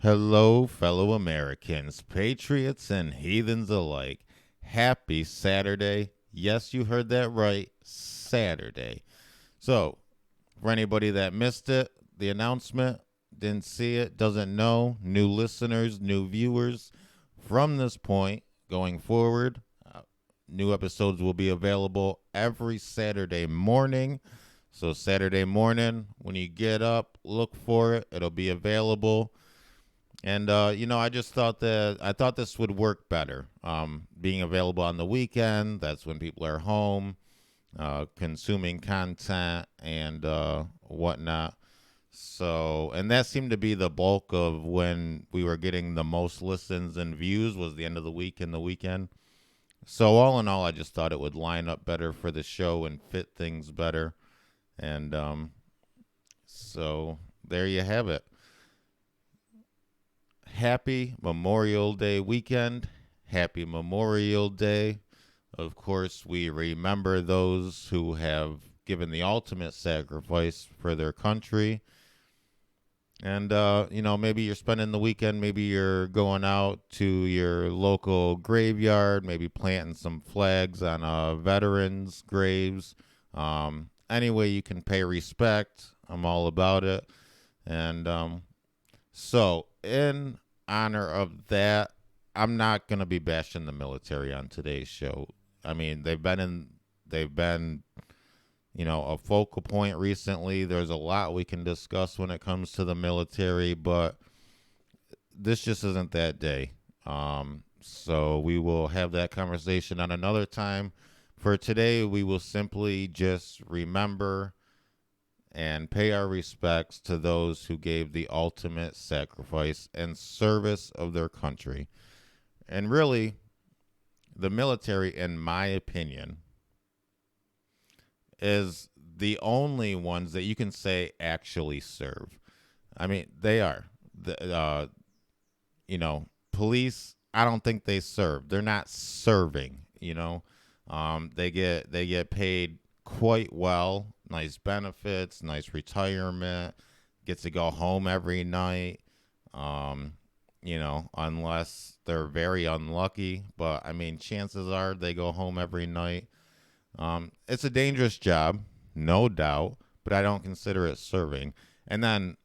Hello, fellow Americans, patriots and heathens alike. Happy Saturday. Yes, you heard that right. Saturday. So, for anybody that missed it, the announcement, didn't see it, doesn't know, new listeners, new viewers, from this point going forward, new episodes will be available every Saturday morning. So, Saturday morning, when you get up, look for it. It'll be available. And I just thought this would work better. Being available on the weekend, that's when people are home, consuming content and whatnot. So, and that seemed to be the bulk of when we were getting the most listens and views was the end of the week and the weekend. So all in all, I just thought it would line up better for the show and fit things better. And so there you have it. Happy Memorial Day weekend. Happy Memorial Day. Of course, we remember those who have given the ultimate sacrifice for their country. And, maybe you're spending the weekend, maybe you're going out to your local graveyard, maybe planting some flags on veterans' graves. Any way you can pay respect, I'm all about it. And so, in honor of that, I'm not gonna be bashing the military on today's show. I mean, they've been, a focal point recently. There's a lot we can discuss when it comes to the military, but this just isn't that day. So we will have that conversation on another time. For today, we will simply just remember and pay our respects to those who gave the ultimate sacrifice and service of their country. And really, the military, in my opinion, is the only ones that you can say actually serve. I mean, they are. Police, I don't think they serve. They're not serving. They get paid quite well, nice benefits, nice retirement, gets to go home every night. Unless they're very unlucky, but I mean, chances are they go home every night. It's a dangerous job, no doubt, but I don't consider it serving. And then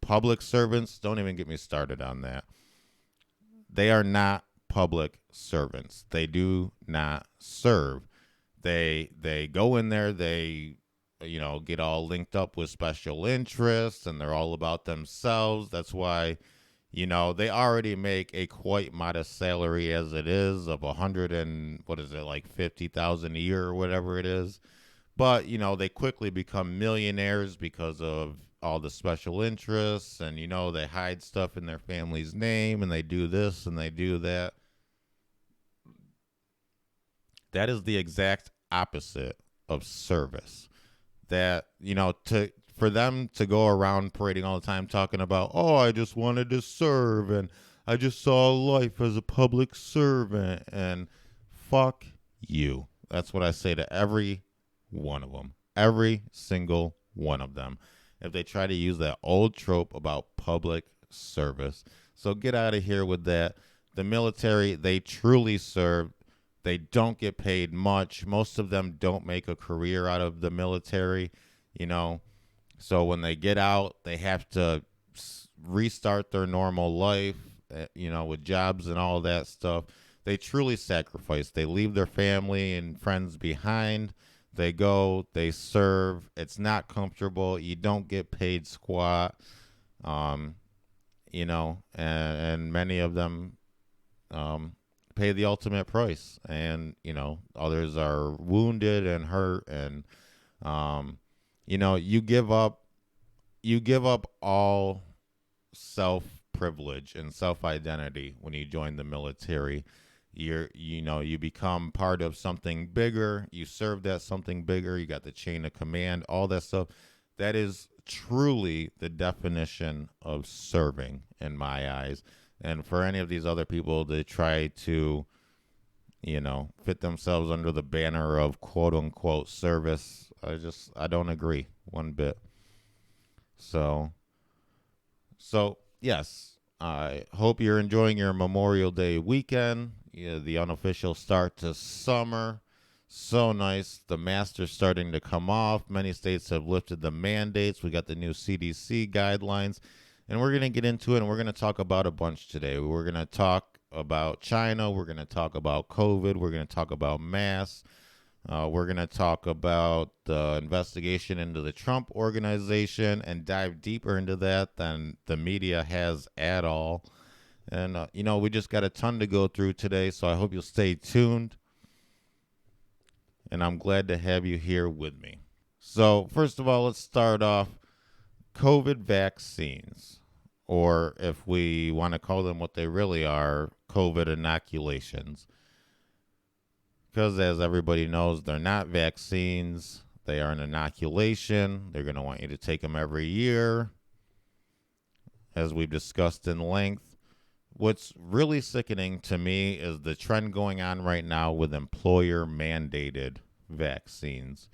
public servants, don't even get me started on that. They are not public servants. They do not serve. They go in there, they get all linked up with special interests and they're all about themselves. That's why they already make a quite modest salary as it is of 100 and what is it, like 50,000 a year or whatever it is. But they quickly become millionaires because of all the special interests, and they hide stuff in their family's name, and they do this and they do that. That is the exact opposite of service. That to for them to go around parading all the time talking about, oh, I just wanted to serve and I just saw life as a public servant, and fuck you. That's what I say to every one of them. Every single one of them. If they try to use that old trope about public service. So get out of here with that. The military, they truly serve. They don't get paid much. Most of them don't make a career out of the military, So when they get out, they have to restart their normal life, with jobs and all that stuff. They truly sacrifice. They leave their family and friends behind. They go, they serve. It's not comfortable. You don't get paid squat, and many of them pay the ultimate price. And, others are wounded and hurt, and you give up all self privilege and self identity when you join the military. You become part of something bigger. You serve that something bigger. You got the chain of command, all that stuff. That is truly the definition of serving in my eyes. And for any of these other people to try to fit themselves under the banner of quote unquote service, I don't agree one bit. So yes, I hope you're enjoying your Memorial Day weekend, the unofficial start to summer. So nice. The masks are starting to come off. Many states have lifted the mandates. We got the new CDC guidelines, and we're going to get into it, and we're going to talk about a bunch today. We're going to talk about China. We're going to talk about COVID. We're going to talk about masks. We're going to talk about the investigation into the Trump organization and dive deeper into that than the media has at all. And, we just got a ton to go through today, so I hope you'll stay tuned. And I'm glad to have you here with me. So, first of all, let's start off COVID vaccines, or if we want to call them what they really are, COVID inoculations. Because as everybody knows, they're not vaccines. They are an inoculation. They're going to want you to take them every year, as we've discussed in length. What's really sickening to me is the trend going on right now with employer-mandated vaccines.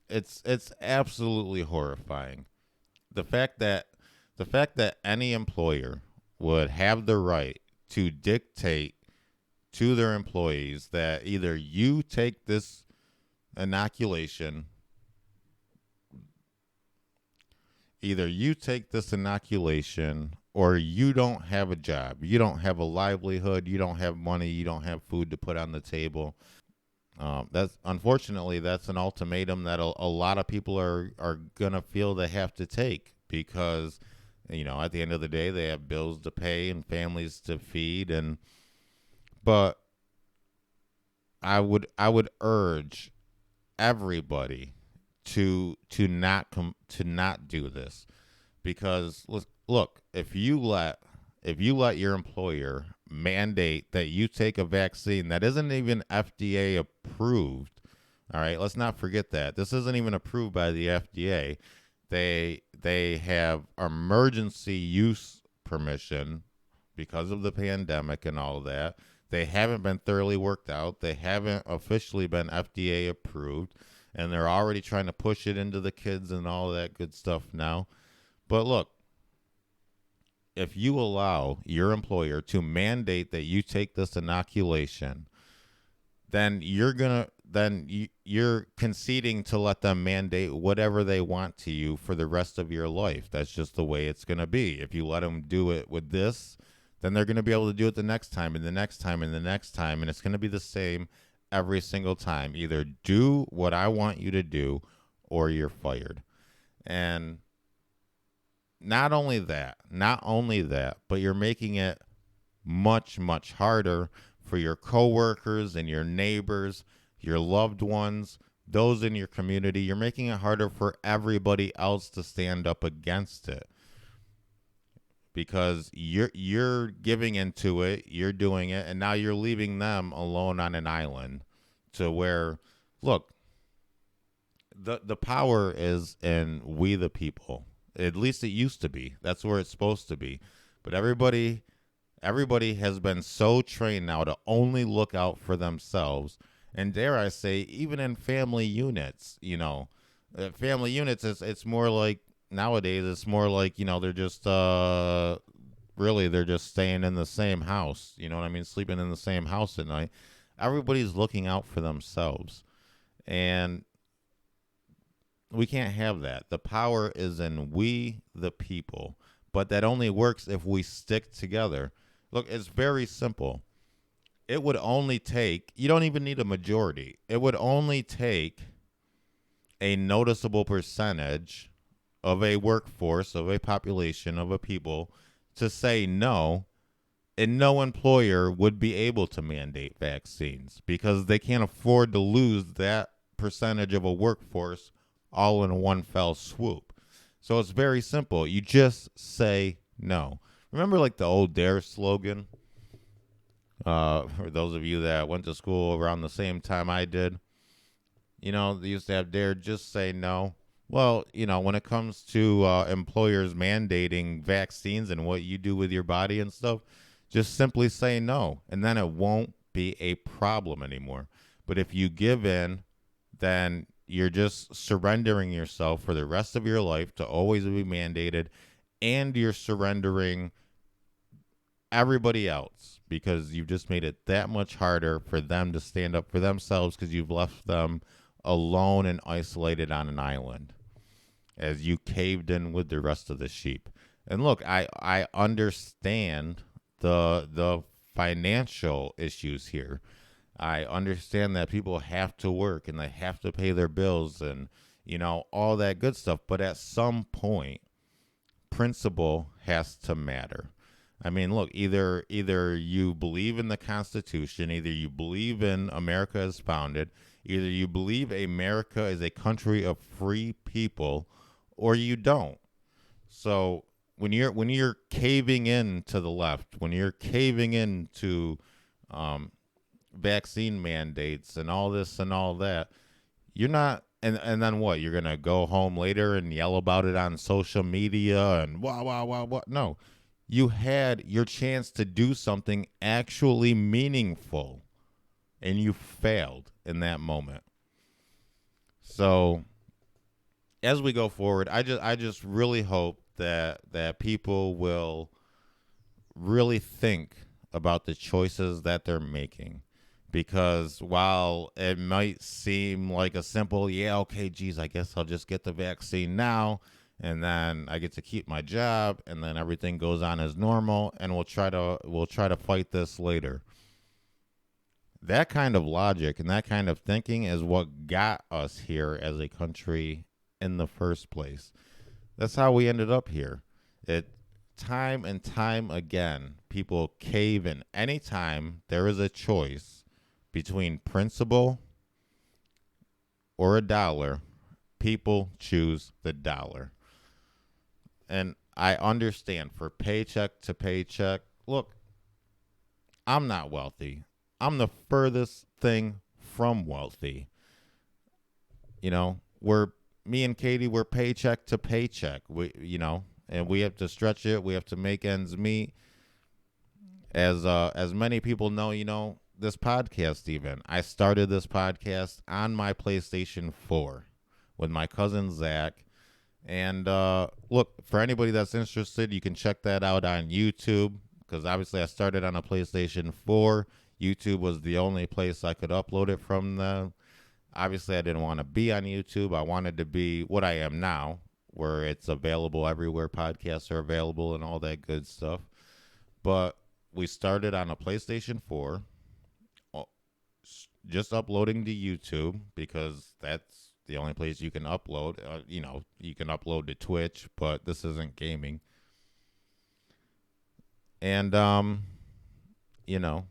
It's absolutely horrifying. The fact that any employer would have the right to dictate to their employees that either you take this inoculation, or you don't have a job. You don't have a livelihood. You don't have money. You don't have food to put on the table. That's an ultimatum that a lot of people are gonna feel they have to take because, at the end of the day, they have bills to pay and families to feed. But I would urge everybody to not do this, because look, if you let your employer mandate that you take a vaccine that isn't even FDA approved, all right, let's not forget that this isn't even approved by the FDA. They have emergency use permission because of the pandemic and all of that. They haven't been thoroughly worked out. They haven't officially been FDA approved, and they're already trying to push it into the kids and all that good stuff now. But look, if you allow your employer to mandate that you take this inoculation, then you're conceding to let them mandate whatever they want to you for the rest of your life. That's just the way it's going to be. If you let them do it with this, then they're going to be able to do it the next time and the next time and the next time, and it's going to be the same every single time. Either do what I want you to do or you're fired. And not only that, but you're making it much, much harder for your coworkers and your neighbors, your loved ones, those in your community. You're making it harder for everybody else to stand up against it, because you're giving into it, you're doing it, and now you're leaving them alone on an island to where, look, the power is in we the people. At least it used to be. That's where it's supposed to be. But everybody has been so trained now to only look out for themselves. And dare I say, even in family units, family units, it's more like, nowadays it's more like, they're just they're just staying in the same house. You know what I mean? Sleeping in the same house at night. Everybody's looking out for themselves. And we can't have that. The power is in we, the people. But that only works if we stick together. Look, it's very simple. It would only take, you don't even need a majority. It would only take a noticeable percentage of a workforce, of a population, of a people to say no, and no employer would be able to mandate vaccines because they can't afford to lose that percentage of a workforce all in one fell swoop. So it's very simple. You just say no. Remember like the old DARE slogan? For those of you that went to school around the same time I did, they used to have DARE, just say no. Well, when it comes to employers mandating vaccines and what you do with your body and stuff, just simply say no, and then it won't be a problem anymore. But if you give in, then you're just surrendering yourself for the rest of your life to always be mandated, and you're surrendering everybody else because you've just made it that much harder for them to stand up for themselves because you've left them alone and isolated on an island as you caved in with the rest of the sheep. And look, I understand the financial issues here. I understand that people have to work and they have to pay their bills and all that good stuff, but at some point principle has to matter. I mean, look, either you believe in the Constitution, either you believe in America as founded, either you believe America is a country of free people, or you don't. So when you're caving in to the left, when you're caving into vaccine mandates and all this and all that, you're not. And then what? You're gonna go home later and yell about it on social media and wow. No, you had your chance to do something actually meaningful, and you failed in that moment. So as we go forward, I just really hope that people will really think about the choices that they're making. Because while it might seem like a simple, yeah, okay, geez, I guess I'll just get the vaccine now, and then I get to keep my job, and then everything goes on as normal, and we'll try to fight this later. That kind of logic and that kind of thinking is what got us here as a country in the first place. That's how we ended up here. It time and time again, people cave in. Anytime there is a choice between principle or a dollar, people choose the dollar. And I understand for paycheck to paycheck. Look, I'm not wealthy. I'm the furthest thing from wealthy. We're me and Katie, we're paycheck to paycheck. And we have to stretch it. We have to make ends meet. As many people know, this podcast even. I started this podcast on my PlayStation 4 with my cousin Zach. And look, for anybody that's interested, you can check that out on YouTube because obviously I started on a PlayStation 4. YouTube was the only place I could upload it from. Obviously, I didn't want to be on YouTube. I wanted to be what I am now, where it's available everywhere podcasts are available and all that good stuff. But we started on a PlayStation 4, just uploading to YouTube because that's the only place you can upload. You can upload to Twitch, but this isn't gaming. And, you know,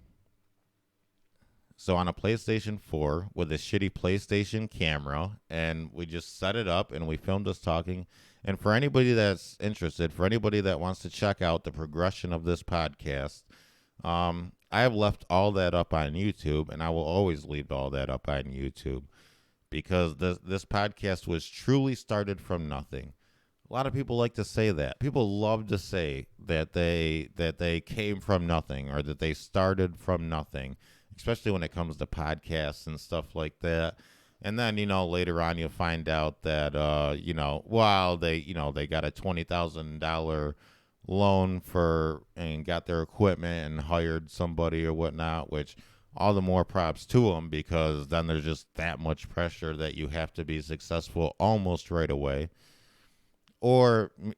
so on a PlayStation 4 with a shitty PlayStation camera, and we just set it up and we filmed us talking. And for anybody that's interested, for anybody that wants to check out the progression of this podcast, I have left all that up on YouTube, and I will always leave all that up on YouTube because this podcast was truly started from nothing. A lot of people like to say that. People love to say that they came from nothing or that they started from nothing, especially when it comes to podcasts and stuff like that. And then, later on you'll find out that, while they got a $20,000 loan and got their equipment and hired somebody or whatnot, which all the more props to them because then there's just that much pressure that you have to be successful almost right away. Or, they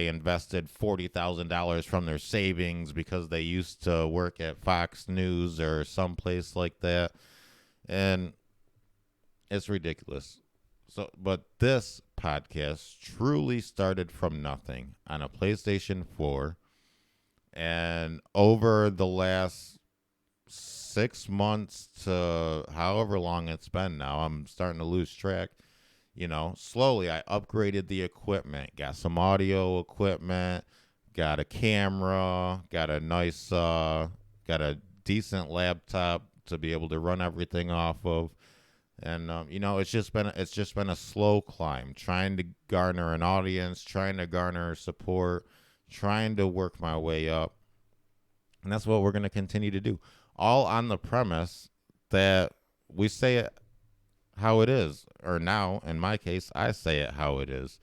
invested $40,000 from their savings because they used to work at Fox News or someplace like that. And it's ridiculous. But this podcast truly started from nothing on a PlayStation 4. And over the last 6 months to however long it's been now, I'm starting to lose track. Slowly I upgraded the equipment, got some audio equipment, got a camera, got a decent laptop to be able to run everything off of. And it's just been a slow climb, trying to garner an audience, trying to garner support, trying to work my way up. And that's what we're going to continue to do, all on the premise that we say it how it is, or now in my case I say it how it is.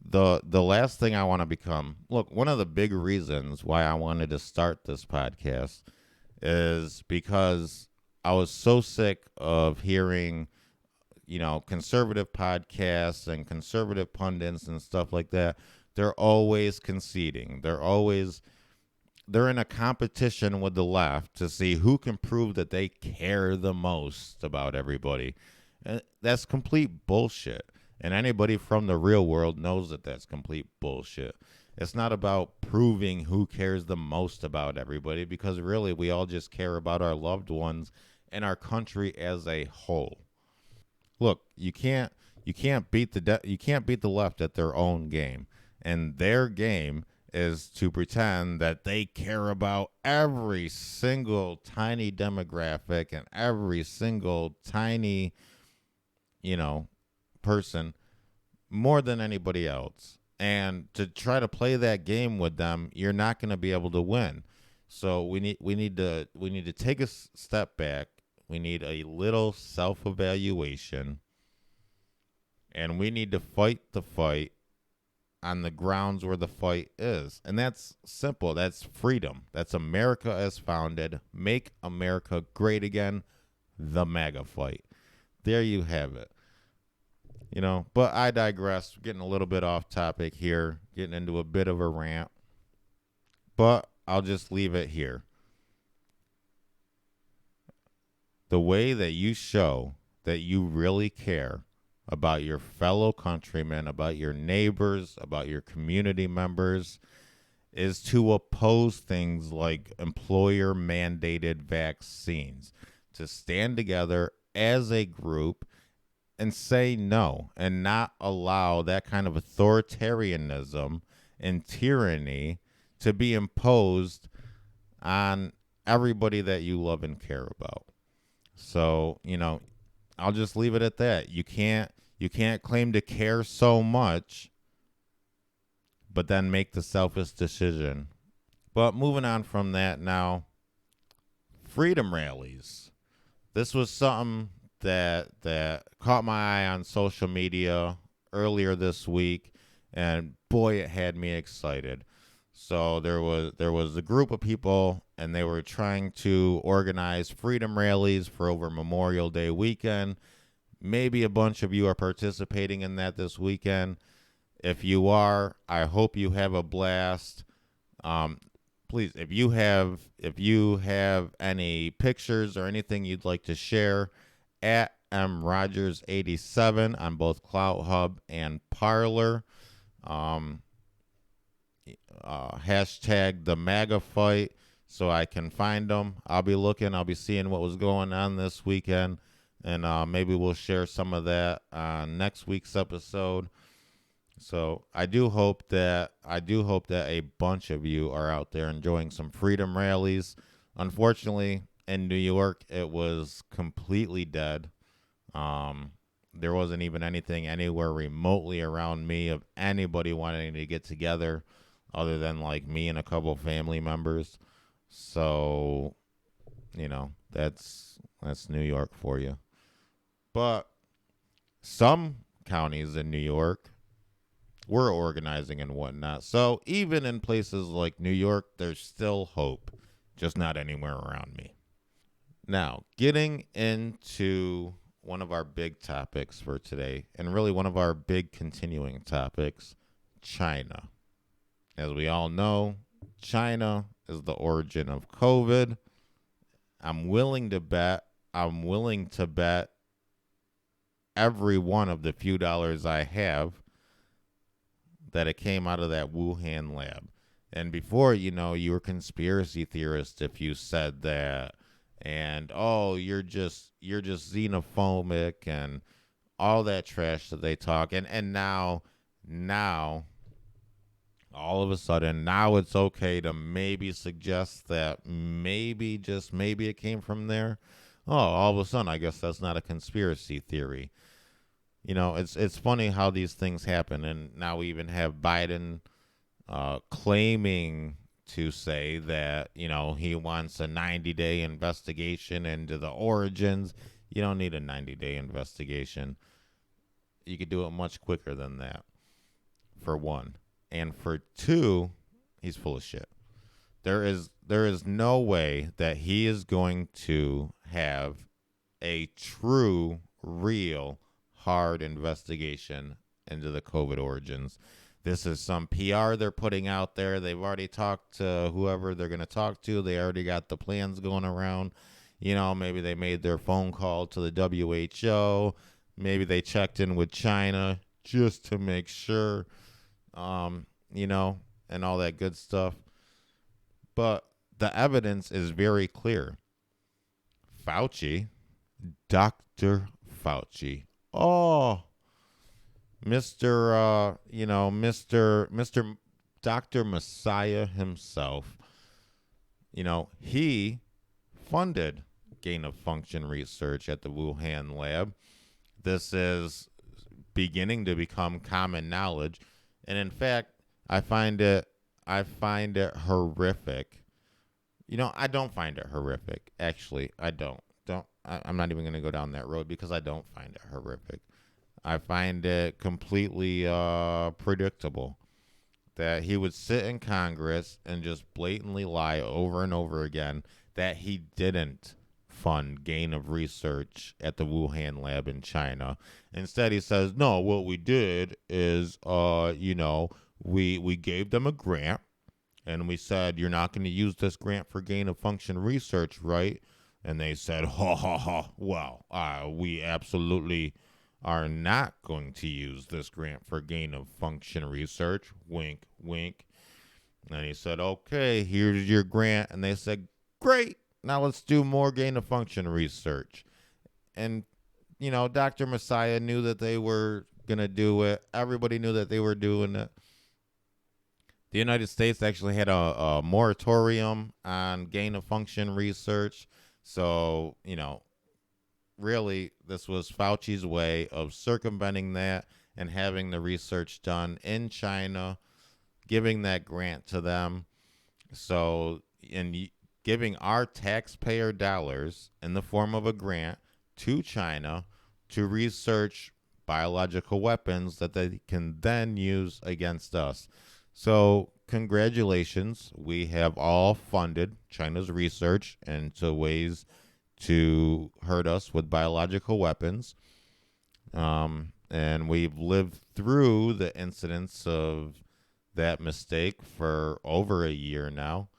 the last thing I want to become. Look, one of the big reasons why I wanted to start this podcast is because I was so sick of hearing, conservative podcasts and conservative pundits and stuff like that. They're always conceding. They're in a competition with the left to see who can prove that they care the most about everybody. And that's complete bullshit. And anybody from the real world knows that that's complete bullshit. It's not about proving who cares the most about everybody, because really we all just care about our loved ones and our country as a whole. Look, you can't beat the left at their own game, and their game is to pretend that they care about every single tiny demographic and every single tiny, you know, person more than anybody else. And to try to play that game with them, you're not going to be able to win. So we need to take a step back. We need a little self-evaluation, and we need to fight the fight on the grounds where the fight is. And that's simple. That's freedom. That's America as founded. Make America great again. The MAGA fight. There you have it. But I digress. Getting a little bit off topic here, getting into a bit of a rant. But I'll just leave it here. The way that you show that you really care about your fellow countrymen, about your neighbors, about your community members, is to oppose things like employer mandated vaccines, to stand together as a group and say no and not allow that kind of authoritarianism and tyranny to be imposed on everybody that you love and care about. So, I'll just leave it at that. You can't claim to care so much but then make the selfish decision. But moving on from that now, freedom rallies. This was something that caught my eye on social media earlier this week, and boy, it had me excited. So there was a group of people, and they were trying to organize freedom rallies for over Memorial Day weekend. Maybe a bunch of you are participating in that this weekend. If you are, I hope you have a blast. Please, if you have any pictures or anything you'd like to share, at mrogers87 on both Clout Hub and Parlor. Um, Hashtag the MAGA fight so I can find them. I'll be looking. I'll be seeing what was going on this weekend, and maybe we'll share some of that on next week's episode. So I do hope that a bunch of you are out there enjoying some freedom rallies. Unfortunately, in New York, it was completely dead. There wasn't even anything anywhere remotely around me of anybody wanting to get together, other than like me and a couple family members. So, that's New York for you. But some counties in New York were organizing and whatnot. So even in places like New York, there's still hope, just not anywhere around me. Now, getting into one of our big topics for today, and really one of our big continuing topics, China. As we all know, China is the origin of COVID. I'm willing to bet every one of the few dollars I have that it came out of that Wuhan lab. And before, you were conspiracy theorist if you said that, and you're just xenophobic and all that trash that they talk. And now all of a sudden, now it's okay to maybe suggest that maybe, just maybe, it came from there. All of a sudden, I guess that's not a conspiracy theory. It's funny how these things happen, and now we even have Biden claiming to say that he wants a 90-day investigation into the origins. You don't need a 90-day investigation. You could do it much quicker than that. for one. And for two, he's full of shit. There is no way that he is going to have a true, real, hard investigation into the COVID origins. This is some PR they're putting out there. They've already talked to whoever they're going to talk to. They already got the plans going around. You know, maybe they made their phone call to the WHO. Maybe they checked in with China just to make sure, you know, and all that good stuff. But the evidence is very clear. Fauci, Dr. Fauci. Oh, Mr. Dr. Messiah himself. You know, he funded gain of function research at the Wuhan lab. This is beginning to become common knowledge. And in fact, I find it horrific. You know, I don't find it horrific. Actually, I don't. I'm not even going to go down that road because I don't find it horrific. I find it completely predictable that he would sit in Congress and just blatantly lie over and over again that he didn't fund gain of research at the Wuhan lab in China. Instead, he says, no, what we did is, we gave them a grant and we said, you're not going to use this grant for gain of function research, right? And they said, ha, ha, ha, well, we absolutely are not going to use this grant for gain of function research. Wink, wink. And he said, okay, here's your grant. And they said, great. Now let's do more gain of function research. And, you know, Dr. Messiah knew that they were going to do it. Everybody knew that they were doing it. The United States actually had a moratorium on gain of function research. So, you know, really, this was Fauci's way of circumventing that and having the research done in China, giving that grant to them. So, and giving our taxpayer dollars in the form of a grant to China to research biological weapons that they can then use against us. So, congratulations. We have all funded China's research into ways to hurt us with biological weapons. And we've lived through the incidents of that mistake for over a year now.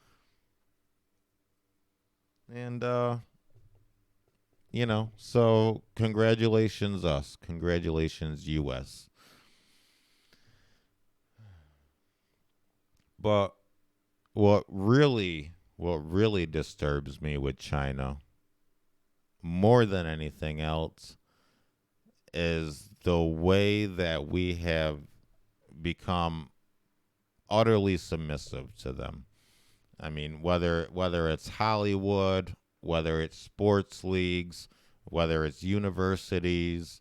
And, so congratulations us. Congratulations U.S. But what really disturbs me with China more than anything else is the way that we have become utterly submissive to them. I mean, whether it's Hollywood, whether it's sports leagues, whether it's universities,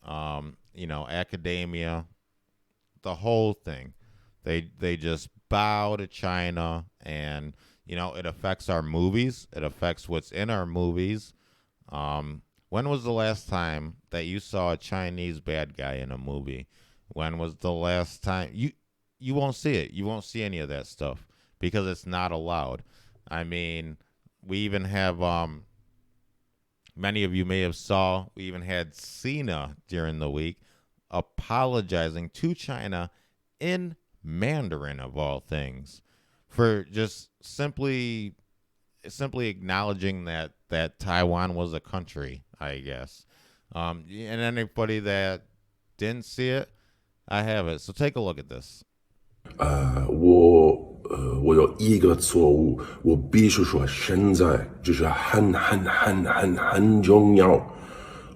academia, the whole thing. They just bow to China, and it affects our movies. It affects what's in our movies. When was the last time that you saw a Chinese bad guy in a movie? When was the last time you won't see it? You won't see any of that stuff because it's not allowed. I mean, we even have many of you may have saw, we even had Cena during the week apologizing to China in Mandarin of all things for just simply acknowledging that Taiwan was a country, I guess. And anybody that didn't see it, I have it. So take a look at this. 我有一个错误，我必须说，现在就是很重要。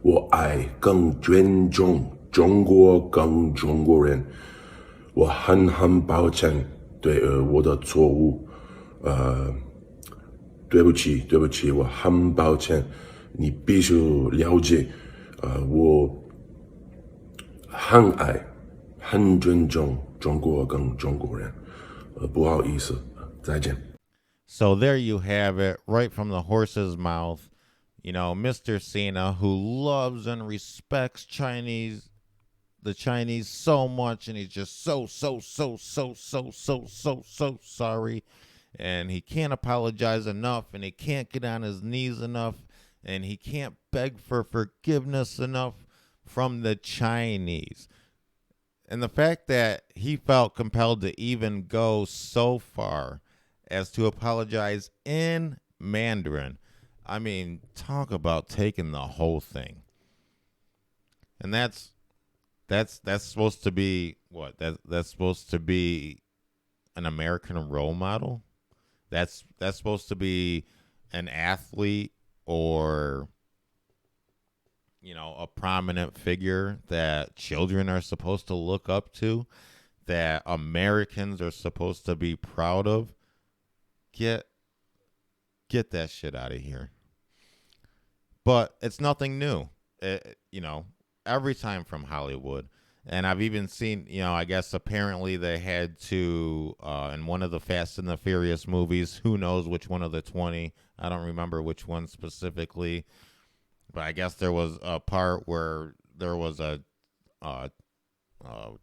我爱更尊重中国，更中国人。我很抱歉对我的错误，对不起，我很抱歉。你必须了解，我很爱，很尊重中国跟中国人。不好意思，再见。So there you have it, right from the horse's mouth. Mr. Cena, who loves and respects the the Chinese so much, and he's just so sorry, and he can't apologize enough, and he can't get on his knees enough, and he can't beg for forgiveness enough from the Chinese. And the fact that he felt compelled to even go so far as to apologize in Mandarin, I mean, talk about taking the whole thing. And that's supposed to be what? That's supposed to be an American role model? That's supposed to be an athlete or a prominent figure that children are supposed to look up to, that Americans are supposed to be proud of. Get that shit out of here. But it's nothing new. Every time from Hollywood. And I've even seen, I guess apparently they had to, in one of the Fast and the Furious movies, who knows which one of the 20, I don't remember which one specifically, but I guess there was a part where there was a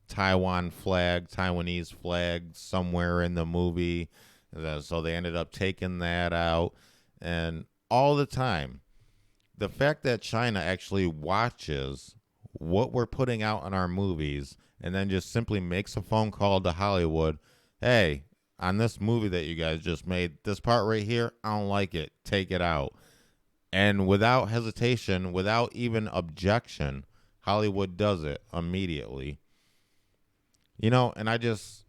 Taiwanese flag somewhere in the movie. So they ended up taking that out. And all the time, the fact that China actually watches what we're putting out in our movies and then just simply makes a phone call to Hollywood, hey, on this movie that you guys just made, this part right here, I don't like it. Take it out. And without hesitation, without even objection, Hollywood does it immediately. And I just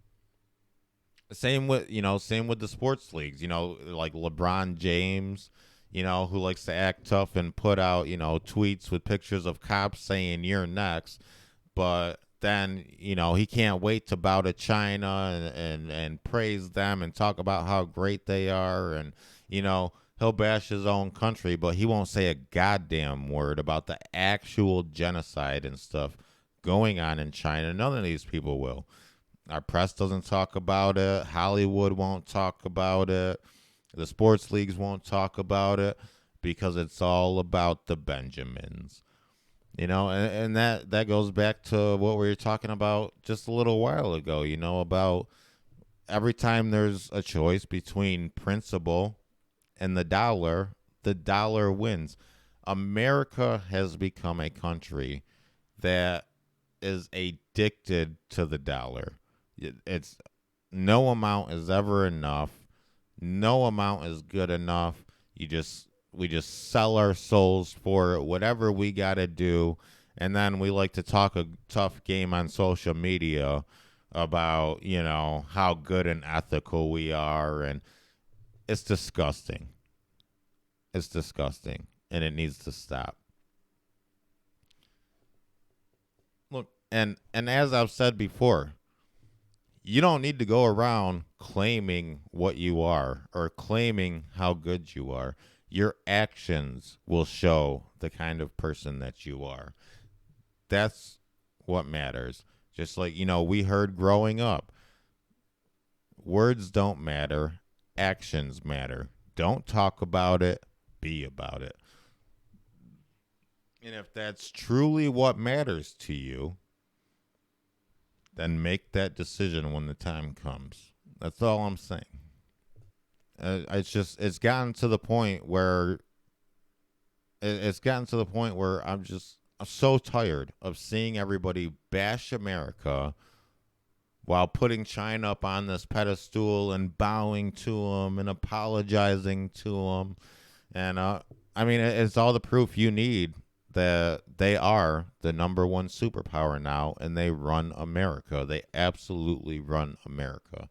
same with the sports leagues, like LeBron James, who likes to act tough and put out, tweets with pictures of cops saying you're next, but then, he can't wait to bow to China and praise them and talk about how great they are, and he'll bash his own country, but he won't say a goddamn word about the actual genocide and stuff going on in China. None of these people will. Our press doesn't talk about it. Hollywood won't talk about it. The sports leagues won't talk about it because it's all about the Benjamins. And that goes back to what we were talking about just a little while ago, about every time there's a choice between principle and the dollar wins. America has become a country that is addicted to the dollar. It's no amount is ever enough. No amount is good enough. We just sell our souls for it, whatever we got to do. And then we like to talk a tough game on social media about, how good and ethical we are. And it's disgusting. It's disgusting. And it needs to stop. Look, and as I've said before, you don't need to go around claiming what you are or claiming how good you are. Your actions will show the kind of person that you are. That's what matters. Just like, we heard growing up, words don't matter, actions matter. Don't talk about it, be about it. And if that's truly what matters to you, then make that decision when the time comes. That's all I'm saying. It's gotten to the point where I'm so tired of seeing everybody bash America while putting China up on this pedestal and bowing to them and apologizing to them. And it's all the proof you need that they are the number one superpower now, and they run America. They absolutely run America.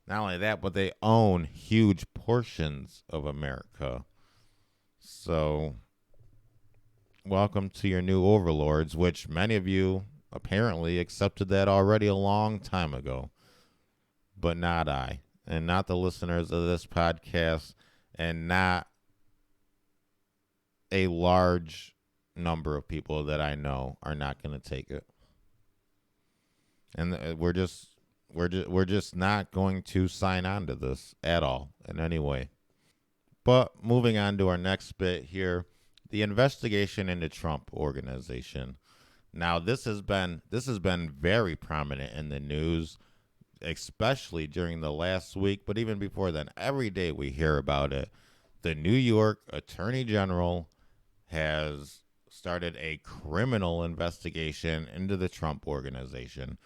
Not only that, but they own huge portions of America. So, welcome to your new overlords, which many of you apparently accepted that already a long time ago. But not I, and not the listeners of this podcast, and not a large number of people that I know are not going to take it. And we're just not going to sign on to this at all in any way. But moving on to our next bit here, the investigation into Trump Organization. Now this has been very prominent in the news, especially during the last week, but even before then, every day we hear about it. The New York Attorney General has started a criminal investigation into the Trump organization.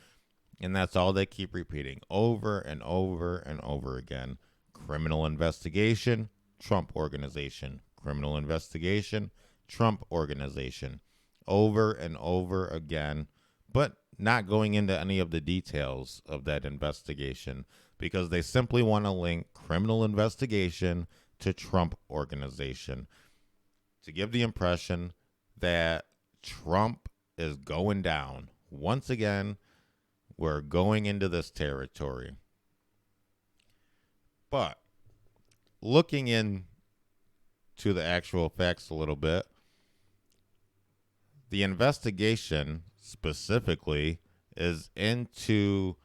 And that's all they keep repeating over and over and over again. Criminal investigation, Trump organization. Criminal investigation, Trump organization. Over and over again, but not going into any of the details of that investigation because they simply want to link criminal investigation to Trump organization to give the impression that Trump is going down. Once again, we're going into this territory. But looking into the actual facts a little bit, the investigation specifically is into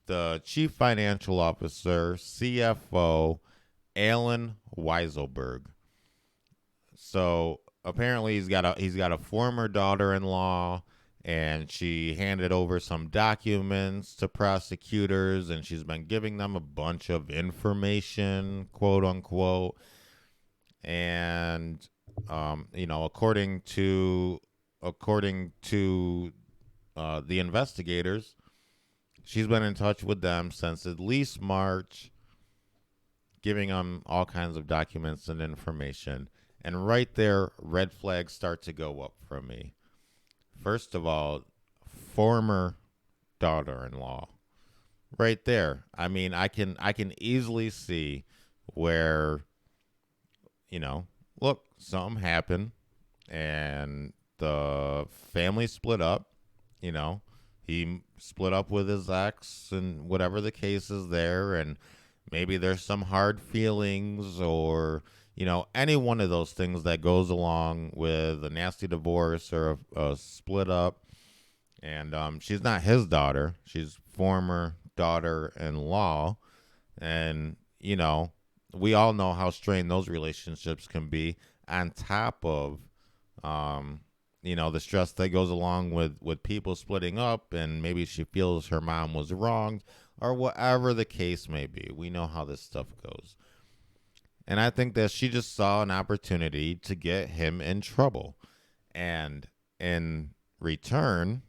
the chief financial officer, CFO, Alan Weisselberg. So apparently he's got a former daughter-in-law, and she handed over some documents to prosecutors, and she's been giving them a bunch of information, quote unquote. And according to the investigators, she's been in touch with them since at least March, giving them all kinds of documents and information. And right there, red flags start to go up for me. First of all, former daughter-in-law. Right there. I mean, I can easily see where, look, something happened and the family split up. He split up with his ex and whatever the case is there, and maybe there's some hard feelings or any one of those things that goes along with a nasty divorce or a split up. And she's not his daughter, she's former daughter-in-law. And we all know how strained those relationships can be, on top of the stress that goes along with people splitting up, and maybe she feels her mom was wronged or whatever the case may be. We know how this stuff goes. And I think that she just saw an opportunity to get him in trouble. And in return,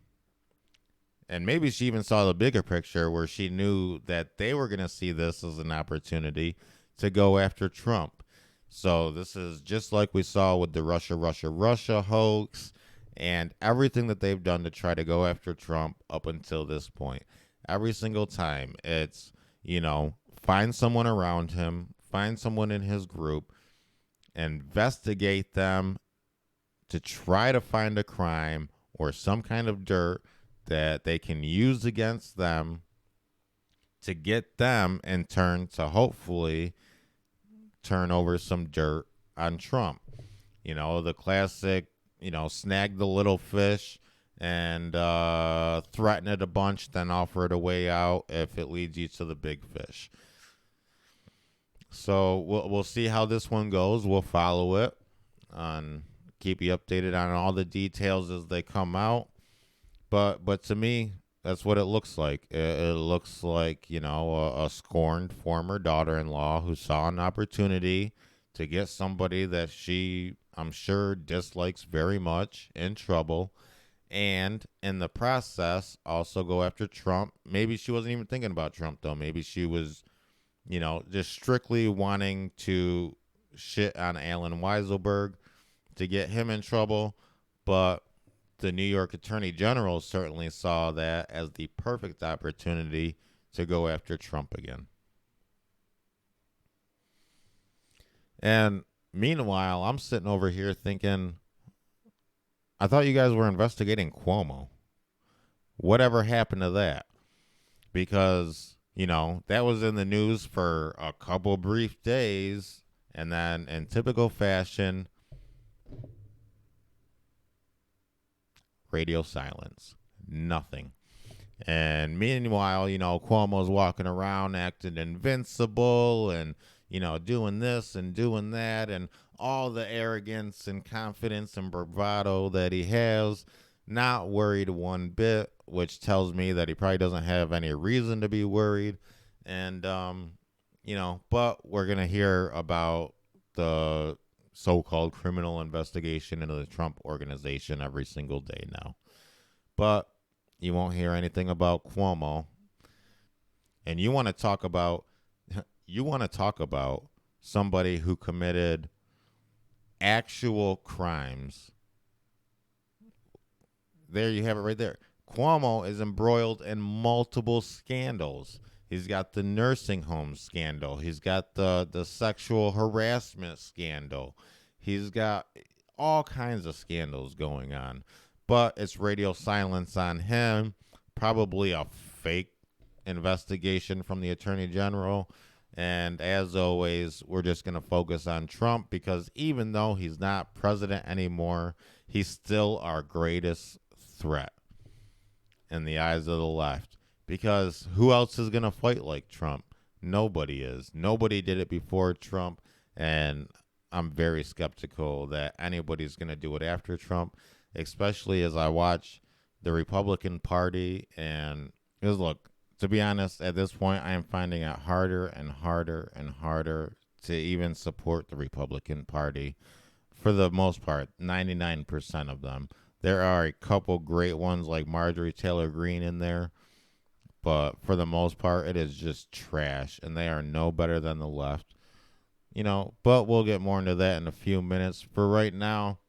and maybe she even saw the bigger picture where she knew that they were going to see this as an opportunity to go after Trump. So this is just like we saw with the Russia hoax and everything that they've done to try to go after Trump up until this point. Every single time it's, find someone around him, find someone in his group, investigate them to try to find a crime or some kind of dirt that they can use against them to get them in turn to hopefully turn over some dirt on Trump. The classic, snag the little fish and threaten it a bunch, then offer it a way out if it leads you to the big fish. So we'll see how this one goes. We'll follow it and keep you updated on all the details as they come out. But to me, that's what it looks like. It looks like, a scorned former daughter-in-law who saw an opportunity to get somebody that she, I'm sure, dislikes very much in trouble, and in the process also go after Trump. Maybe she wasn't even thinking about Trump, though. Maybe she was, just strictly wanting to shit on Alan Weisselberg to get him in trouble. But the New York Attorney General certainly saw that as the perfect opportunity to go after Trump again. And meanwhile, I'm sitting over here thinking, I thought you guys were investigating Cuomo. Whatever happened to that? Because, that was in the news for a couple brief days, and then in typical fashion, radio silence. Nothing. And meanwhile, Cuomo's walking around acting invincible and, doing this and doing that, and all the arrogance and confidence and bravado that he has. Not worried one bit, which tells me that he probably doesn't have any reason to be worried. And, but we're going to hear about the so called criminal investigation into the Trump organization every single day now. But you won't hear anything about Cuomo. And you want to talk about somebody who committed actual crimes. There you have it right there. Cuomo is embroiled in multiple scandals. He's got the nursing home scandal. He's got the sexual harassment scandal. He's got all kinds of scandals going on. But it's radio silence on him. Probably a fake investigation from the Attorney General. And as always, we're just going to focus on Trump because even though he's not president anymore, he's still our greatest threat in the eyes of the left. Because who else is going to fight like Trump? Nobody is. Nobody did it before Trump. And I'm very skeptical that anybody's going to do it after Trump, especially as I watch the Republican Party. And because, look, to be honest, at this point, I am finding it harder and harder and harder to even support the Republican Party. For the most part, 99% of them. There are a couple great ones like Marjorie Taylor Greene in there, but for the most part, it is just trash, and they are no better than the left. But we'll get more into that in a few minutes. For right now,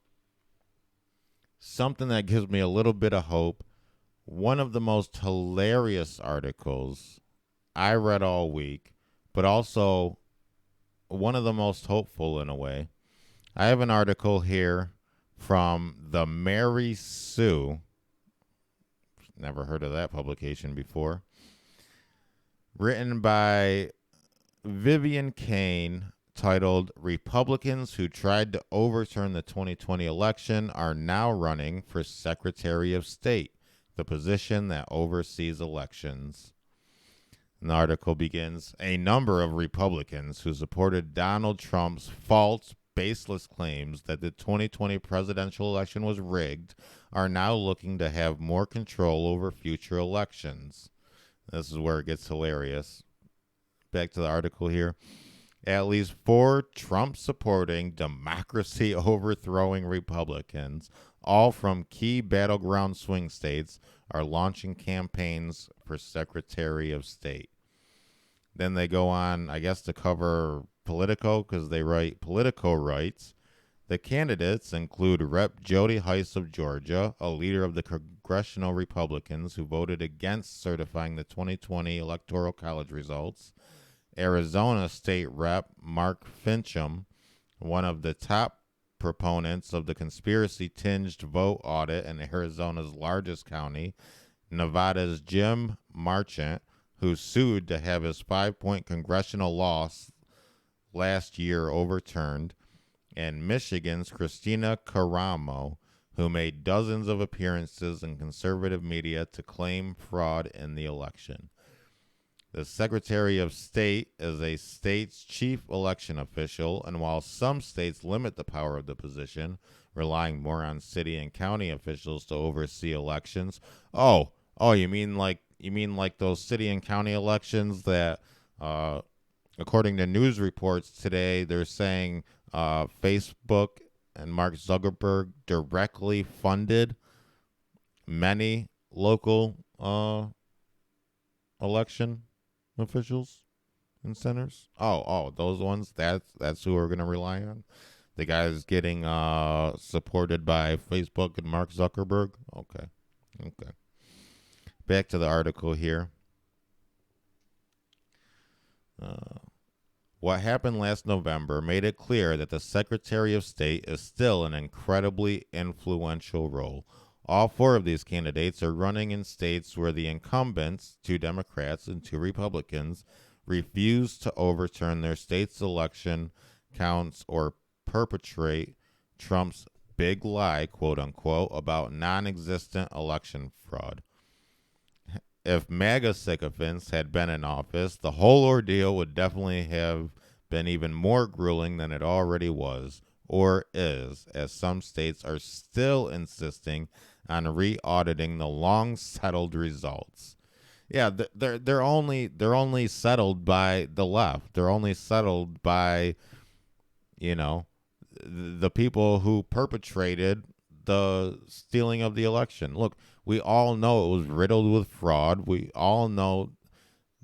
something that gives me a little bit of hope. One of the most hilarious articles I read all week, but also one of the most hopeful in a way. I have an article here from the Mary Sue. Never heard of that publication before. Written by Vivian Kane, titled Republicans Who Tried to Overturn the 2020 Election Are Now Running for Secretary of State, the position that oversees elections. And the article begins, a number of Republicans who supported Donald Trump's false, baseless claims that the 2020 presidential election was rigged are now looking to have more control over future elections. This is where it gets hilarious. Back to the article here. At least 4 Trump-supporting, democracy-overthrowing Republicans, all from key battleground swing states, are launching campaigns for Secretary of State. Then they go on, I guess, to cover Politico, because they write Politico writes, the candidates include Rep. Jody Hice of Georgia, a leader of the congressional Republicans who voted against certifying the 2020 Electoral College results, Arizona State Rep. Mark Fincham, one of the top proponents of the conspiracy-tinged vote audit in Arizona's largest county, Nevada's Jim Marchant, who sued to have his 5-point congressional loss last year overturned, and Michigan's Christina Caramo, who made dozens of appearances in conservative media to claim fraud in the election. The Secretary of State is a state's chief election official, and while some states limit the power of the position, relying more on city and county officials to oversee elections. You mean like those city and county elections that, according to news reports today, they're saying Facebook and Mark Zuckerberg directly funded many local election officials and centers. Those ones. That's who we're gonna rely on. The guys getting supported by Facebook and Mark Zuckerberg. Okay. Back to the article here. What happened last November made it clear that the Secretary of State is still an incredibly influential role. All 4 of these candidates are running in states where the incumbents, 2 Democrats and 2 Republicans, refuse to overturn their state's election counts or perpetrate Trump's big lie, quote unquote, about non-existent election fraud. If MAGA sycophants had been in office, the whole ordeal would definitely have been even more grueling than it already was. or is, as some states are still insisting on re-auditing the long settled results. Yeah, they're only settled by the left. They're only settled by, you know, the people who perpetrated the stealing of the election. Look, we all know it was riddled with fraud. We all know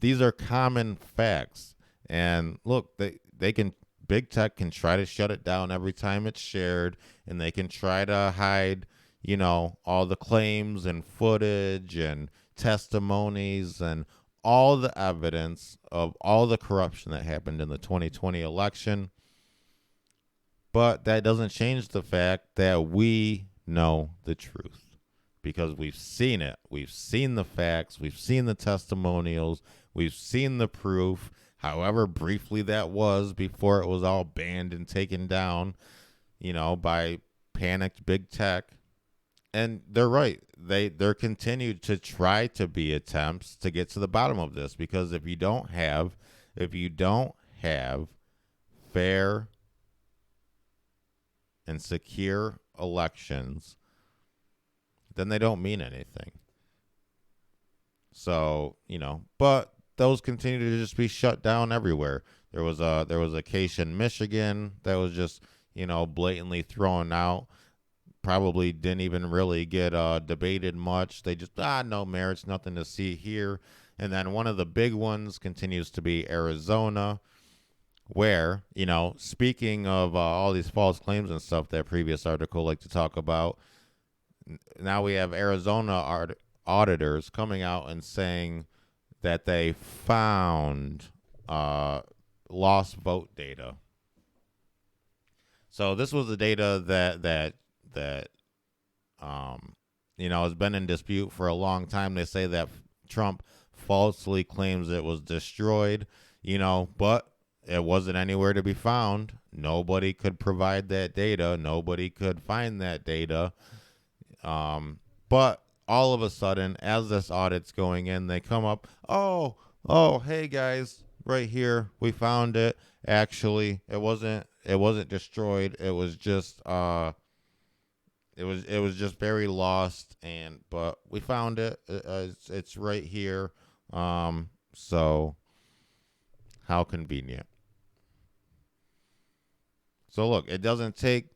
these are common facts. And look, they can big tech can try to shut it down every time it's shared, and they can try to hide, all the claims and footage and testimonies and all the evidence of all the corruption that happened in the 2020 election. But that doesn't change the fact that we know the truth because we've seen it. We've seen the facts. We've seen the testimonials. We've seen the proof, however briefly that was before it was all banned and taken down, by panicked big tech. And they're right. There continue to try to be attempts to get to the bottom of this because if you don't have fair and secure elections, then they don't mean anything. So, but those continue to just be shut down everywhere. There was a case in Michigan that was just, blatantly thrown out. Probably didn't even really get debated much. They just, no merits, nothing to see here. And then one of the big ones continues to be Arizona, where, speaking of all these false claims and stuff that previous article like to talk about, now we have Arizona auditors coming out and saying that they found lost vote data. So this was the data that has been in dispute for a long time. They say that Trump falsely claims it was destroyed, but it wasn't anywhere to be found. Nobody could provide that data. Nobody could find that data. But all of a sudden, as this audit's going in, they come up, oh, hey guys, right here, we found it. Actually, it wasn't destroyed. It was just it was just very lost, but we found it. It's right here. So how convenient. So look, it doesn't take.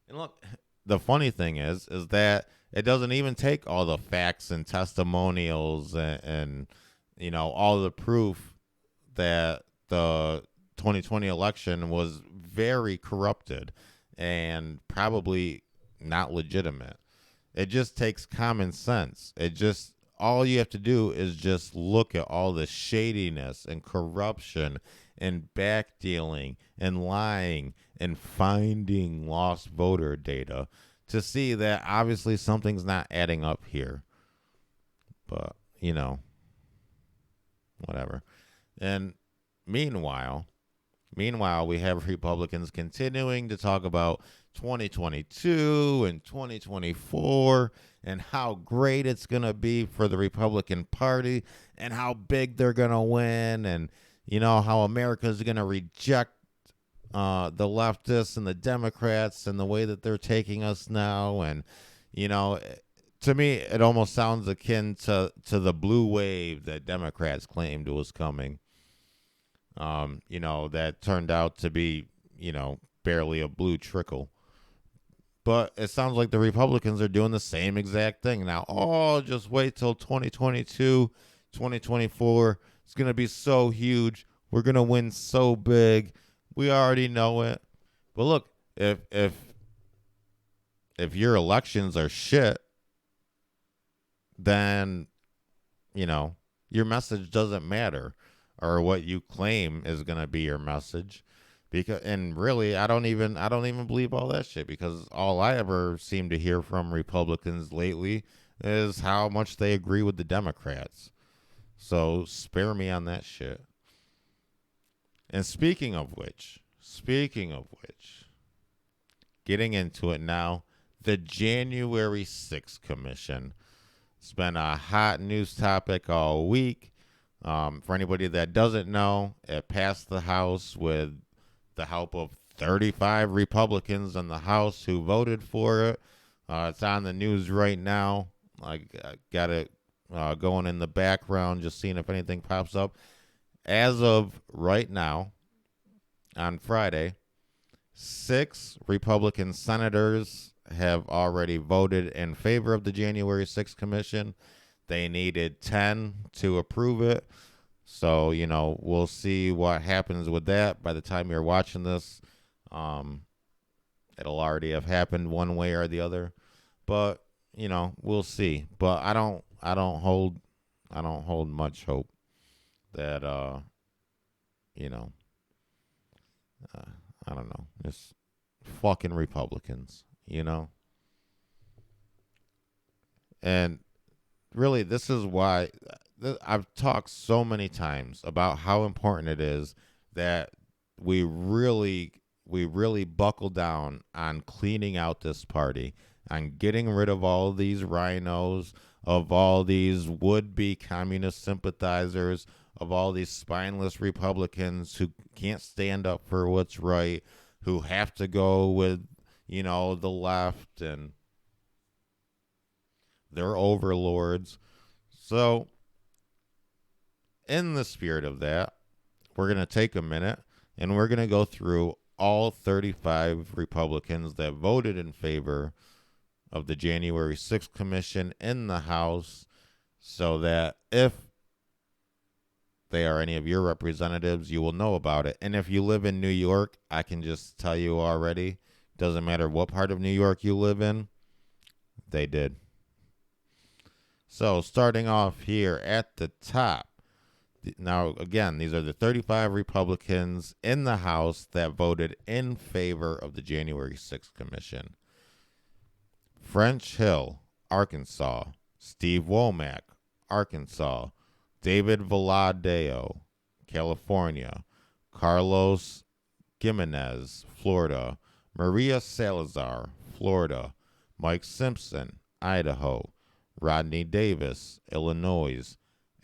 And look, the funny thing is that it doesn't even take all the facts and testimonials and all the proof that the 2020 election was very corrupted and probably not legitimate. It just takes common sense. All you have to do is just look at all the shadiness and corruption and backdealing and lying and finding lost voter data to see that obviously something's not adding up here. But, whatever. And meanwhile, we have Republicans continuing to talk about 2022 and 2024 and how great it's going to be for the Republican Party and how big they're going to win and, how America is going to reject the leftists and the Democrats and the way that they're taking us now. And, to me, it almost sounds akin to the blue wave that Democrats claimed was coming. That turned out to be, barely a blue trickle. But it sounds like the Republicans are doing the same exact thing now. Oh, just wait till 2022, 2024. It's going to be so huge. We're going to win so big. We already know it. But look, if your elections are shit, then, your message doesn't matter. Or what you claim is going to be your message. And really, I don't even believe all that shit because all I ever seem to hear from Republicans lately is how much they agree with the Democrats. So spare me on that shit. And speaking of which, getting into it now, the January 6th Commission. It's been a hot news topic all week. For anybody that doesn't know, it passed the House with the help of 35 Republicans in the House who voted for it. It's on the news right now. I got it going in the background, just seeing if anything pops up. As of right now, on Friday, 6 Republican senators have already voted in favor of the January 6th commission. They needed 10 to approve it. So, we'll see what happens with that. By the time you're watching this, it'll already have happened one way or the other. But, we'll see. But I don't hold much hope that I don't know, just fucking Republicans. And really, this is why I've talked so many times about how important it is that we really buckle down on cleaning out this party, on getting rid of all these rhinos, of all these would-be communist sympathizers, of all these spineless Republicans who can't stand up for what's right, who have to go with, the left and their overlords. So, in the spirit of that, we're going to take a minute and we're going to go through all 35 Republicans that voted in favor of the January 6th commission in the House, so that if they are any of your representatives, you will know about it. And if you live in New York, I can just tell you already, doesn't matter what part of New York you live in, they did. So starting off here at the top, now again, these are the 35 Republicans in the House that voted in favor of the January 6th commission. French Hill, Arkansas. Steve Womack, Arkansas. David Valadao, California. Carlos Gimenez, Florida. Maria Salazar, Florida. Mike Simpson, Idaho. Rodney Davis, Illinois.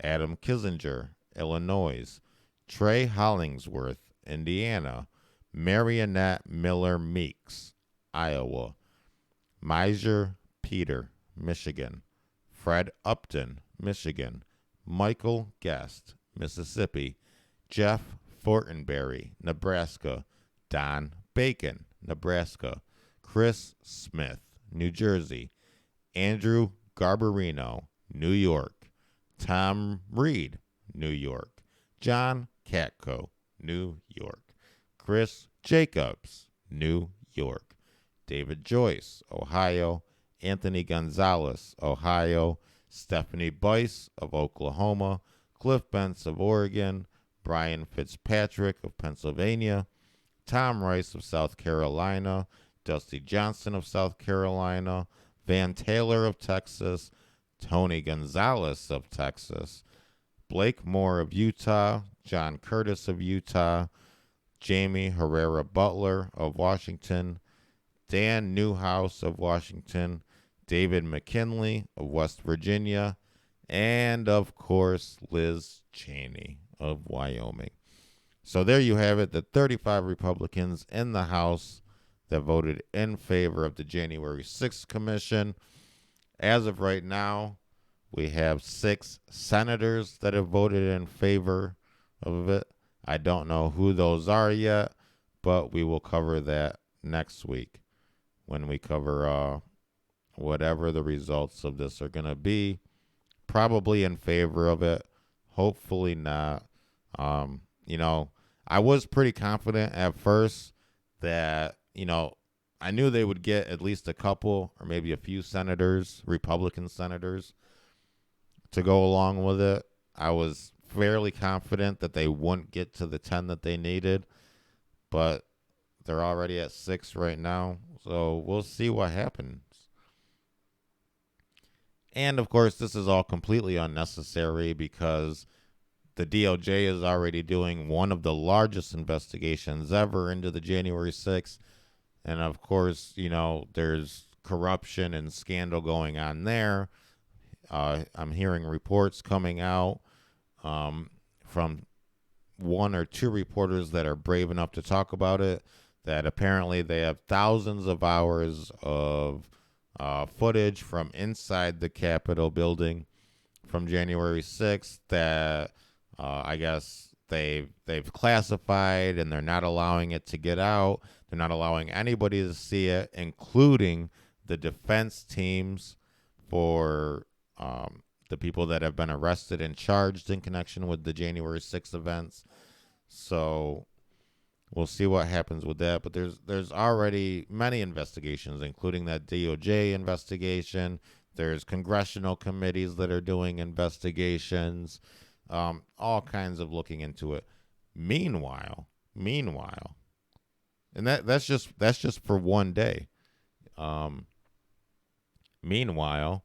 Adam Kinzinger, Illinois. Trey Hollingsworth, Indiana. Marionette Miller Meeks, Iowa. Miser Peter, Michigan. Fred Upton, Michigan. Michael Guest, Mississippi. Jeff Fortenberry, Nebraska. Don Bacon, Nebraska. Chris Smith, New Jersey. Andrew Garbarino, New York. Tom Reed, New York. John Katko, New York. Chris Jacobs, New York. David Joyce, Ohio. Anthony Gonzalez, Ohio. Stephanie Bice of Oklahoma. Cliff Bentz of Oregon. Brian Fitzpatrick of Pennsylvania. Tom Rice of South Carolina. Dusty Johnson of South Carolina. Van Taylor of Texas. Tony Gonzalez of Texas. Blake Moore of Utah. John Curtis of Utah. Jamie Herrera Butler of Washington. Dan Newhouse of Washington. David McKinley of West Virginia. And, of course, Liz Cheney of Wyoming. So there you have it, the 35 Republicans in the House that voted in favor of the January 6th commission. As of right now, we have 6 senators that have voted in favor of it. I don't know who those are yet, but we will cover that next week when we cover whatever the results of this are going to be. Probably in favor of it. Hopefully not. I was pretty confident at first that, I knew they would get at least a couple or maybe a few senators, Republican senators, to go along with it. I was fairly confident that they wouldn't get to the 10 that they needed, but they're already at 6 right now, so we'll see what happens. And, of course, this is all completely unnecessary because the DOJ is already doing one of the largest investigations ever into the January 6th. And, of course, there's corruption and scandal going on there. I'm hearing reports coming out from 1 or 2 reporters that are brave enough to talk about it that apparently they have thousands of hours of footage from inside the Capitol building from January 6th that I guess they've classified, and they're not allowing it to get out. They're not allowing anybody to see it, including the defense teams for the people that have been arrested and charged in connection with the January 6th events. So we'll see what happens with that. But there's already many investigations, including that DOJ investigation. There's congressional committees that are doing investigations, all kinds of looking into it. Meanwhile, and that's just for one day. Meanwhile,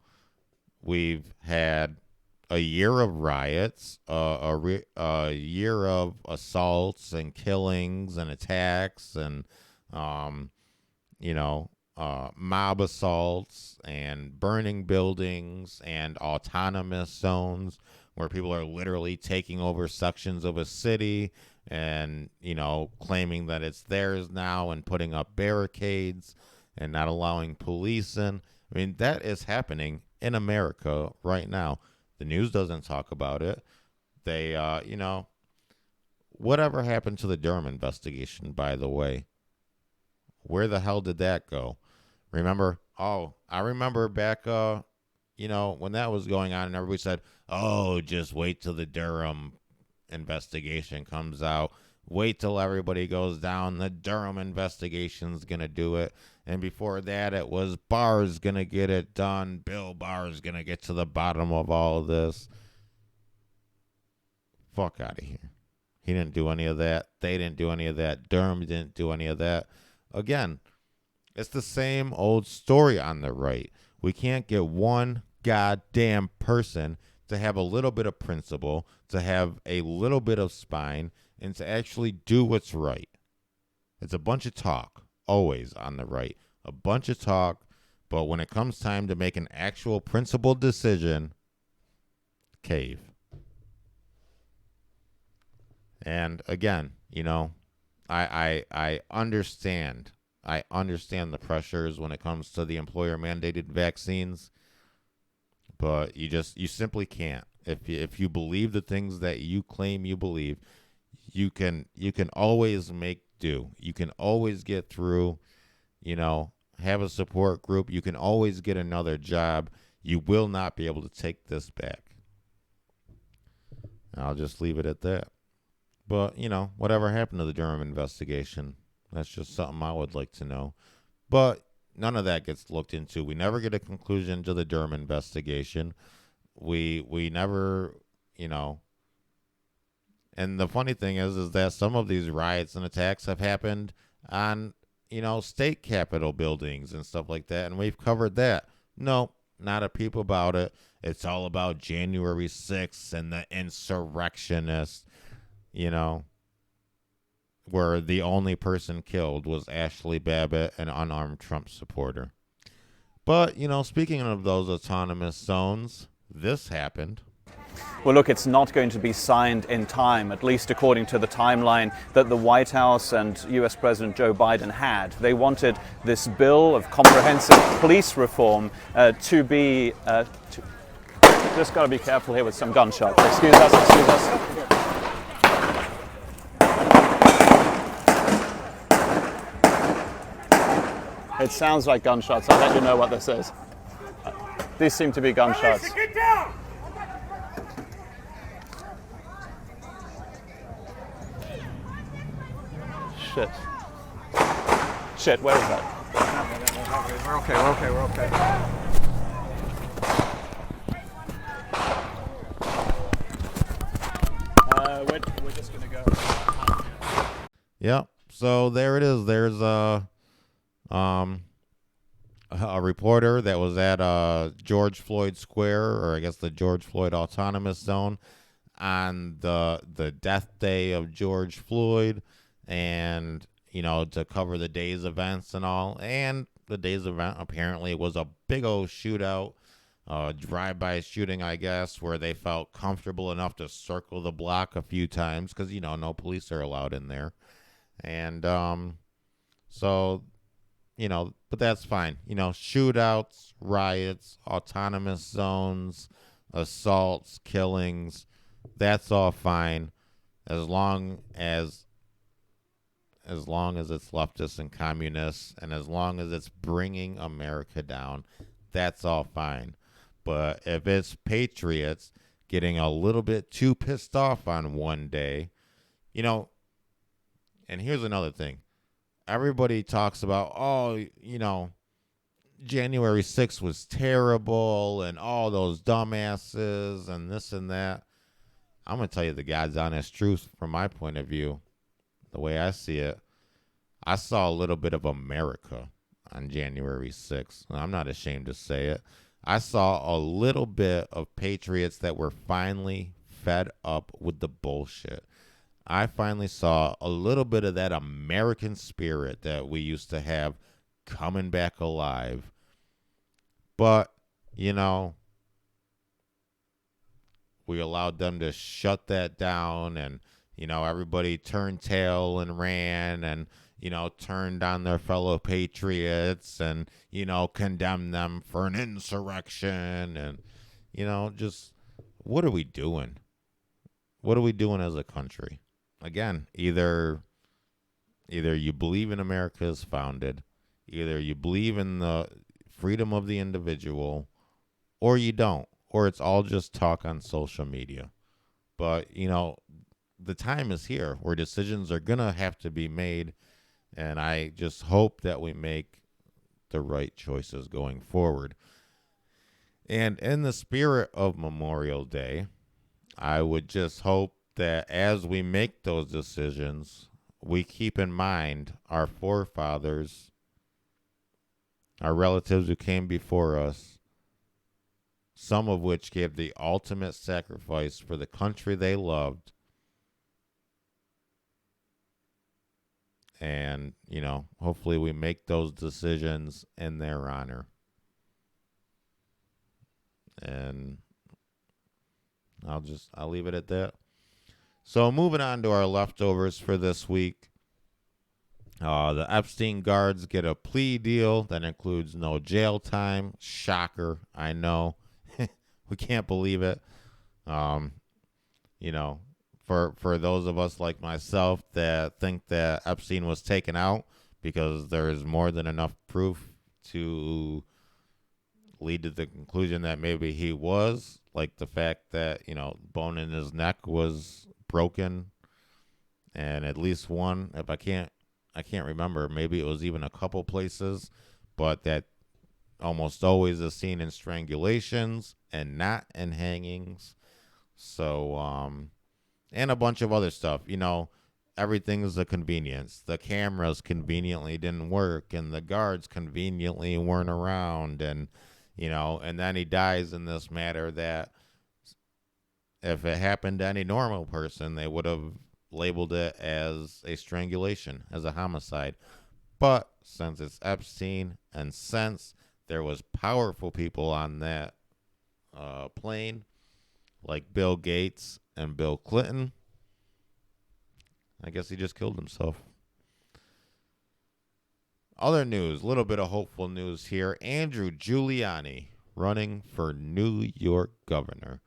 we've had a year of riots, a year of assaults and killings and attacks and, mob assaults and burning buildings and autonomous zones where people are literally taking over sections of a city and, claiming that it's theirs now and putting up barricades and not allowing police in. I mean, that is happening in America right now. The news doesn't talk about it. They, whatever happened to the Durham investigation, by the way? Where the hell did that go? Remember? Oh, I remember back, when that was going on and everybody said, oh, just wait till the Durham investigation comes out. Wait till everybody goes down. The Durham investigation's going to do it. And before that, it was Barr's going to get it done. Bill Barr's going to get to the bottom of all of this. Fuck out of here. He didn't do any of that. They didn't do any of that. Durham didn't do any of that. Again, it's the same old story on the right. We can't get one goddamn person to have a little bit of principle, to have a little bit of spine, and to actually do what's right. It's a bunch of talk, always on the right. A bunch of talk, but when it comes time to make an actual principled decision, cave. And again, I understand. I understand the pressures when it comes to the employer mandated vaccines, but you simply can't. If you believe the things that you claim you believe, you can always make do. You can always get through, have a support group. You can always get another job. You will not be able to take this back. I'll just leave it at that. But, whatever happened to the Durham investigation? That's just something I would like to know. But none of that gets looked into. We never get a conclusion to the Durham investigation. We never, And the funny thing is that some of these riots and attacks have happened on, state capitol buildings and stuff like that. And we've covered that. No, not a peep about it. It's all about January 6th and the insurrectionists, where the only person killed was Ashley Babbitt, an unarmed Trump supporter. But, speaking of those autonomous zones, this happened. Well, look, it's not going to be signed in time, at least according to the timeline that the White House and US President Joe Biden had. They wanted this bill of comprehensive police reform to be... Just got to be careful here with some gunshots. Excuse us. It sounds like gunshots. I'll let you know what this is. These seem to be gunshots. Get down! Shit, where is that? We're okay. We're just gonna go. Yep. So there it is. There's a reporter that was at George Floyd Square, or I guess the George Floyd Autonomous Zone, on the death day of George Floyd, and to cover the day's events and all. And the day's event apparently was a big old shootout, drive-by shooting, I guess, where they felt comfortable enough to circle the block a few times because no police are allowed in there. And So, but that's fine. Shootouts, riots, autonomous zones, assaults, killings, that's all fine as long as it's leftists and communists, and as long as it's bringing America down, that's all fine. But if it's patriots getting a little bit too pissed off on one day, and here's another thing. Everybody talks about, January 6th was terrible and all those dumbasses and this and that. I'm going to tell you the God's honest truth from my point of view, the way I see it. I saw a little bit of America on January 6th. I'm not ashamed to say it. I saw a little bit of patriots that were finally fed up with the bullshit. I finally saw a little bit of that American spirit that we used to have coming back alive. But, we allowed them to shut that down, and, everybody turned tail and ran and, turned on their fellow patriots and, condemned them for an insurrection. And, just what are we doing? What are we doing as a country? Again, either you believe in America as founded, either you believe in the freedom of the individual, or you don't, or it's all just talk on social media. But, the time is here where decisions are going to have to be made, and I just hope that we make the right choices going forward. And in the spirit of Memorial Day, I would just hope that as we make those decisions, we keep in mind our forefathers, our relatives who came before us, some of which gave the ultimate sacrifice for the country they loved. And, hopefully we make those decisions in their honor. And I'll leave it at that. So moving on to our leftovers for this week. The Epstein guards get a plea deal that includes no jail time. Shocker, I know. We can't believe it. For those of us like myself that think that Epstein was taken out because there is more than enough proof to lead to the conclusion that maybe he was, like the fact that, bone in his neck was broken, and at least one, if I can't remember, maybe it was even a couple places, but that almost always is seen in strangulations and not in hangings. So, and a bunch of other stuff, everything's a convenience. The cameras conveniently didn't work, and the guards conveniently weren't around, and, and then he dies in this matter that if it happened to any normal person, they would have labeled it as a strangulation, as a homicide. But since it's Epstein, and since there was powerful people on that plane, like Bill Gates and Bill Clinton, I guess he just killed himself. Other news, a little bit of hopeful news here. Andrew Giuliani running for New York governor.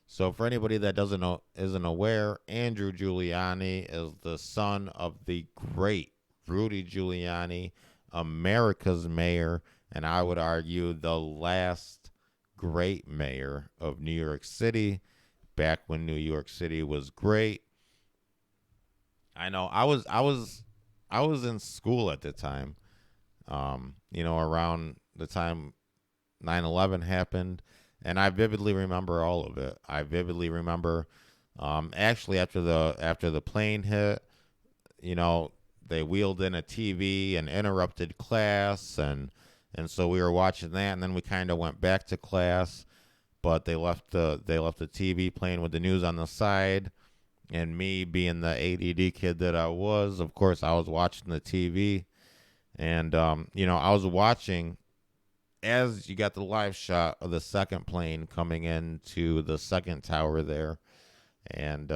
So for anybody that isn't aware, Andrew Giuliani is the son of the great Rudy Giuliani, America's mayor, and I would argue the last great mayor of New York City, back when New York City was great. I know I was in school at the time, around the time 9/11 happened. And I vividly remember all of it. I vividly remember, actually after the plane hit, they wheeled in a TV and interrupted class, and so we were watching that, and then we kind of went back to class, but they left the TV playing with the news on the side, and me being the ADD kid that I was, of course I was watching the TV, and I was watching as you got the live shot of the second plane coming into the second tower there. And,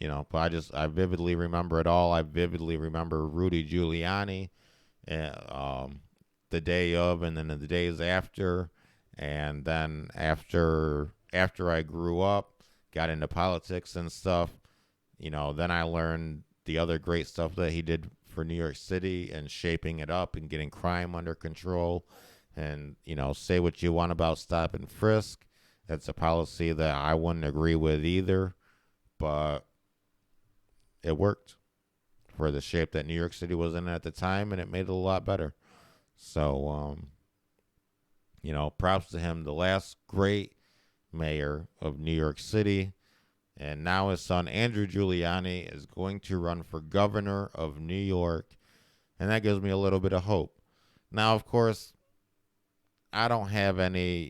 But I vividly remember it all. I vividly remember Rudy Giuliani, the day of, and then the days after, and then after I grew up, got into politics and stuff. Then I learned the other great stuff that he did for New York City and shaping it up and getting crime under control. And say what you want about stop and frisk. That's a policy that I wouldn't agree with either, but it worked for the shape that New York City was in at the time, and it made it a lot better. So, props to him, the last great mayor of New York City. And now his son, Andrew Giuliani, is going to run for governor of New York. And that gives me a little bit of hope. Now, of course, I don't have any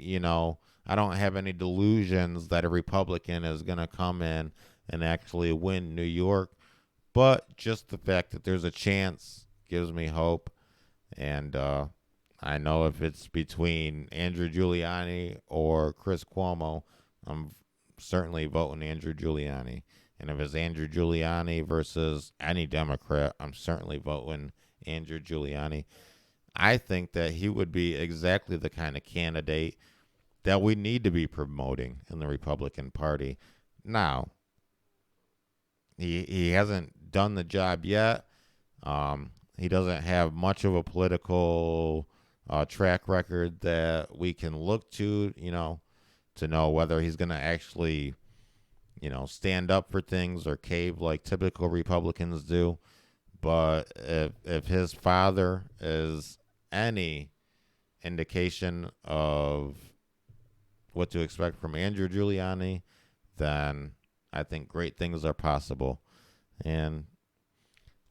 delusions that a Republican is going to come in and actually win New York. But just the fact that there's a chance gives me hope. And I know if it's between Andrew Giuliani or Chris Cuomo, I'm certainly voting Andrew Giuliani. And if it's Andrew Giuliani versus any Democrat, I'm certainly voting Andrew Giuliani. I think that he would be exactly the kind of candidate that we need to be promoting in the Republican Party. Now, he hasn't done the job yet. He doesn't have much of a political track record that we can look to know whether he's going to actually, stand up for things or cave like typical Republicans do. But if his father is any indication of what to expect from Andrew Giuliani, then I think great things are possible. And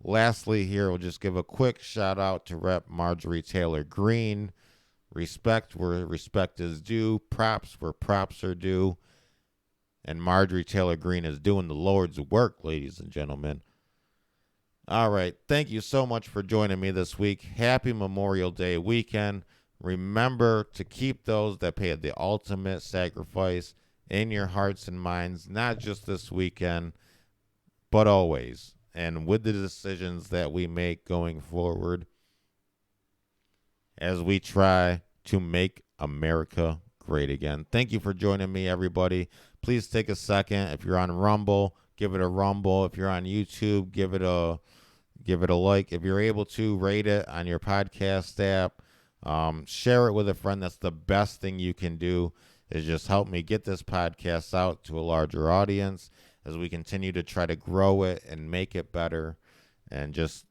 lastly here, we'll just give a quick shout out to Rep. Marjorie Taylor Greene. Respect where respect is due. Props where props are due. And Marjorie Taylor Greene is doing the Lord's work, ladies and gentlemen. All right. Thank you so much for joining me this week. Happy Memorial Day weekend. Remember to keep those that paid the ultimate sacrifice in your hearts and minds, not just this weekend, but always. And with the decisions that we make going forward as we try to make America great again. Thank you for joining me, everybody. Please take a second. If you're on Rumble, give it a rumble. If you're on YouTube, give it a like. If you're able to, rate it on your podcast app. Share it with a friend. That's the best thing you can do, is just help me get this podcast out to a larger audience as we continue to try to grow it and make it better. And just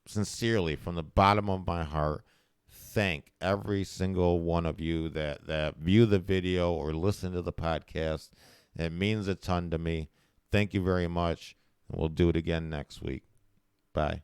sincerely, from the bottom of my heart, thank every single one of you that view the video or listen to the podcast. It means a ton to me. Thank you very much. And we'll do it again next week. Bye.